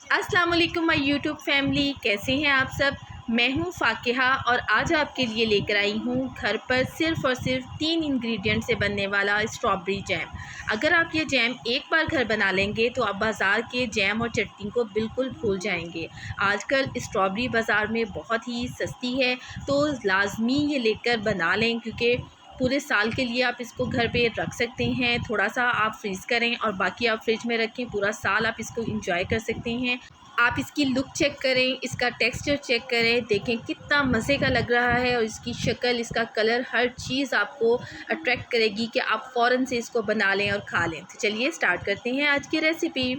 अस्सलाम वालेकुम my YouTube family, कैसे हैं आप सब। मैं हूं फ़ाकिहा और आज आपके लिए लेकर आई हूं घर पर सिर्फ़ और सिर्फ 3 इंग्रेडिएंट से बनने वाला स्ट्रॉबेरी जैम। अगर आप ये जैम एक बार घर बना लेंगे तो आप बाज़ार के जैम और चटनी को बिल्कुल भूल जाएंगे। आजकल स्ट्रॉबेरी बाज़ार में बहुत ही सस्ती है, तो लाजमी ये लेकर बना लें, क्योंकि पूरे साल के लिए आप इसको घर पे रख सकते हैं। थोड़ा सा आप फ्रीज़ करें और बाकी आप फ्रिज में रखें, पूरा साल आप इसको इंजॉय कर सकते हैं। आप इसकी लुक चेक करें, इसका टेक्सचर चेक करें, देखें कितना मज़े का लग रहा है और इसकी शक्ल, इसका कलर, हर चीज़ आपको अट्रैक्ट करेगी कि आप फ़ौरन से इसको बना लें और खा लें। तो चलिए स्टार्ट करते हैं आज की रेसिपी।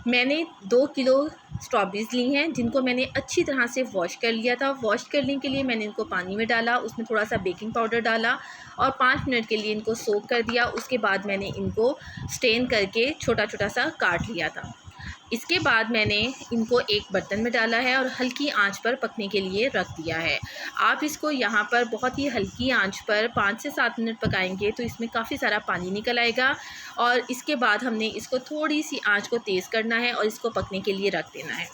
मैंने 2 किलो स्ट्रॉबेरीज़ ली हैं, जिनको मैंने अच्छी तरह से वॉश कर लिया था। वॉश करने के लिए मैंने इनको पानी में डाला, उसमें थोड़ा सा बेकिंग पाउडर डाला और 5 मिनट के लिए इनको सोक कर दिया। उसके बाद मैंने इनको स्टेन करके छोटा छोटा सा काट लिया था। इसके बाद मैंने इनको एक बर्तन में डाला है और हल्की आंच पर पकने के लिए रख दिया है। आप इसको यहाँ पर बहुत ही हल्की आंच पर 5 से 7 मिनट पकाएंगे तो इसमें काफ़ी सारा पानी निकल आएगा। और इसके बाद हमने इसको थोड़ी सी आंच को तेज़ करना है और इसको पकने के लिए रख देना है।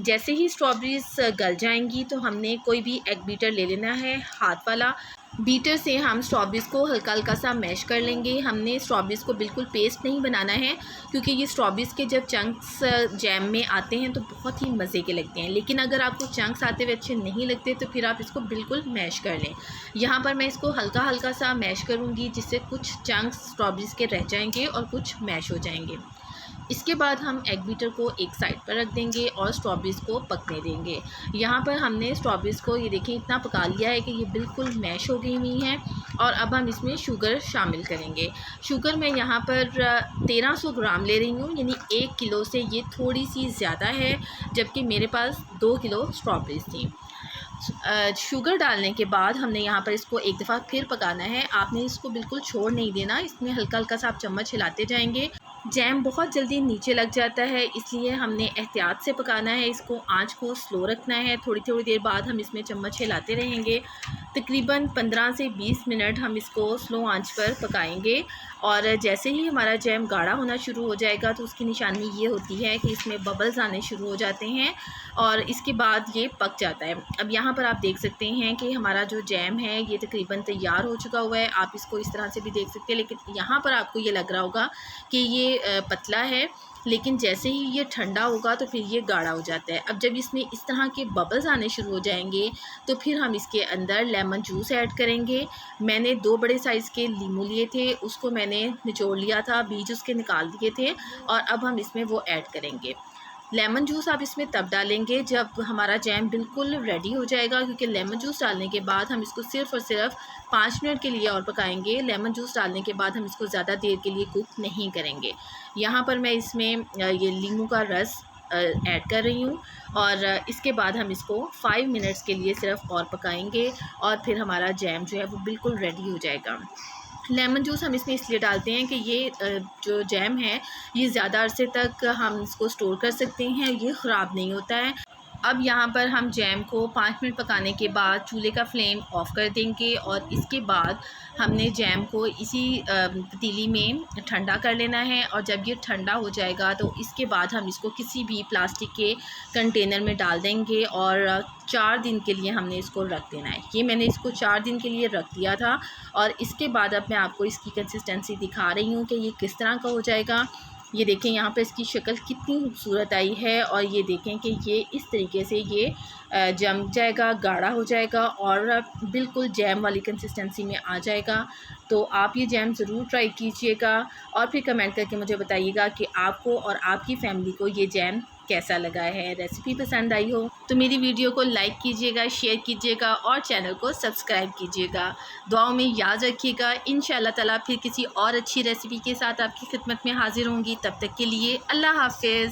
जैसे ही स्ट्रॉबेरीज गल जाएंगी तो हमने कोई भी एग बीटर ले लेना है, हाथ वाला। बीटर से हम स्ट्रॉबेरीज़ को हल्का हल्का सा मैश कर लेंगे। हमने स्ट्रॉबेरीज़ को बिल्कुल पेस्ट नहीं बनाना है, क्योंकि ये स्ट्रॉबेरीज़ के जब चंक्स जैम में आते हैं तो बहुत ही मज़े के लगते हैं। लेकिन अगर आपको चंक्स आते हुए अच्छे नहीं लगते तो फिर आप इसको बिल्कुल मैश कर लें। यहाँ पर मैं इसको हल्का हल्का सा मैश करूँगी, जिससे कुछ चंक्स स्ट्रॉबेरीज़ के रह जाएंगे और कुछ मैश हो जाएंगे। इसके बाद हम एग बीटर को एक साइड पर रख देंगे और स्ट्रॉबेरीज़ को पकने देंगे। यहाँ पर हमने स्ट्रॉबेरीज़ को, ये देखिए, इतना पका लिया है कि ये बिल्कुल मैश हो गई हुई हैं। और अब हम इसमें शुगर शामिल करेंगे। शुगर मैं यहाँ पर 1300 ग्राम ले रही हूँ, यानी 1 किलो से ये थोड़ी सी ज़्यादा है, जबकि मेरे पास 2 किलो स्ट्रॉबेरीज़ थी। शुगर डालने के बाद हमने यहाँ पर इसको एक दफ़ा फिर पकाना है। आपने इसको बिल्कुल छोड़ नहीं देना, इसमें हल्का हल्का सा आप चम्मच हिलाते जाएंगे। जैम बहुत जल्दी नीचे लग जाता है, इसलिए हमने एहतियात से पकाना है। इसको आंच को स्लो रखना है। थोड़ी थोड़ी देर बाद हम इसमें चम्मच हिलाते रहेंगे। तकरीबन 15 से 20 मिनट हम इसको स्लो आंच पर पकाएंगे। और जैसे ही हमारा जैम गाढ़ा होना शुरू हो जाएगा तो उसकी निशानी ये होती है कि इसमें बबल्स आने शुरू हो जाते हैं और इसके बाद ये पक जाता है। अब यहाँ पर आप देख सकते हैं कि हमारा जो जैम है ये तकरीबन तैयार हो चुका हुआ है। आप इसको इस तरह से भी देख सकते हैं, लेकिन यहाँ पर आपको ये लग रहा होगा कि ये पतला है, लेकिन जैसे ही ये ठंडा होगा तो फिर ये गाढ़ा हो जाता है। अब जब इसमें इस तरह के बबल्स आने शुरू हो जाएंगे तो फिर हम इसके अंदर लेमन जूस ऐड करेंगे। मैंने 2 बड़े साइज़ के लीमू लिए थे, उसको मैंने निचोड़ लिया था, बीज उसके निकाल दिए थे और अब हम इसमें वो ऐड करेंगे। लेमन जूस आप इसमें तब डालेंगे जब हमारा जैम बिल्कुल रेडी हो जाएगा, क्योंकि लेमन जूस डालने के बाद हम इसको सिर्फ़ और सिर्फ 5 मिनट के लिए और पकाएंगे। लेमन जूस डालने के बाद हम इसको ज़्यादा देर के लिए कुक नहीं करेंगे। यहाँ पर मैं इसमें ये लीमू का रस ऐड कर रही हूँ और इसके बाद हम इसको 5 मिनट्स के लिए सिर्फ और पकाएंगे और फिर हमारा जैम जो है वो बिल्कुल रेडी हो जाएगा। लेमन जूस हम इसमें इसलिए डालते हैं कि ये जो जैम है ये ज़्यादा अरसे तक हम इसको स्टोर कर सकते हैं, ये ख़राब नहीं होता है। अब यहाँ पर हम जैम को 5 मिनट पकाने के बाद चूल्हे का फ्लेम ऑफ़ कर देंगे और इसके बाद हमने जैम को इसी पतीली में ठंडा कर लेना है। और जब ये ठंडा हो जाएगा तो इसके बाद हम इसको किसी भी प्लास्टिक के कंटेनर में डाल देंगे और 4 दिन के लिए हमने इसको रख देना है। ये मैंने इसको 4 दिन के लिए रख दिया था और इसके बाद अब मैं आपको इसकी कंसिस्टेंसी दिखा रही हूँ कि ये किस तरह का हो जाएगा। ये देखें यहाँ पर इसकी शक्ल कितनी खूबसूरत आई है और ये देखें कि ये इस तरीके से ये जम जाएगा, गाढ़ा हो जाएगा और बिल्कुल जैम वाली कंसिस्टेंसी में आ जाएगा। तो आप ये जैम ज़रूर ट्राई कीजिएगा और फिर कमेंट करके मुझे बताइएगा कि आपको और आपकी फैमिली को ये जैम कैसा लगा है। रेसिपी पसंद आई हो तो मेरी वीडियो को लाइक कीजिएगा, शेयर कीजिएगा और चैनल को सब्सक्राइब कीजिएगा। दुआओं में याद रखिएगा। इंशाअल्लाह ताला फिर किसी और अच्छी रेसिपी के साथ आपकी खिदमत में हाजिर होंगी। तब तक के लिए अल्लाह हाफ़िज़।